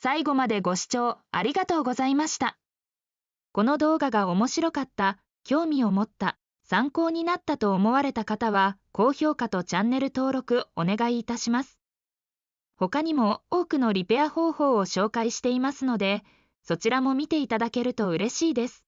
最後までご視聴ありがとうございました。この動画が面白かった、興味を持った、参考になったと思われた方は、高評価とチャンネル登録お願いいたします。他にも多くのリペア方法を紹介していますので、そちらも見ていただけると嬉しいです。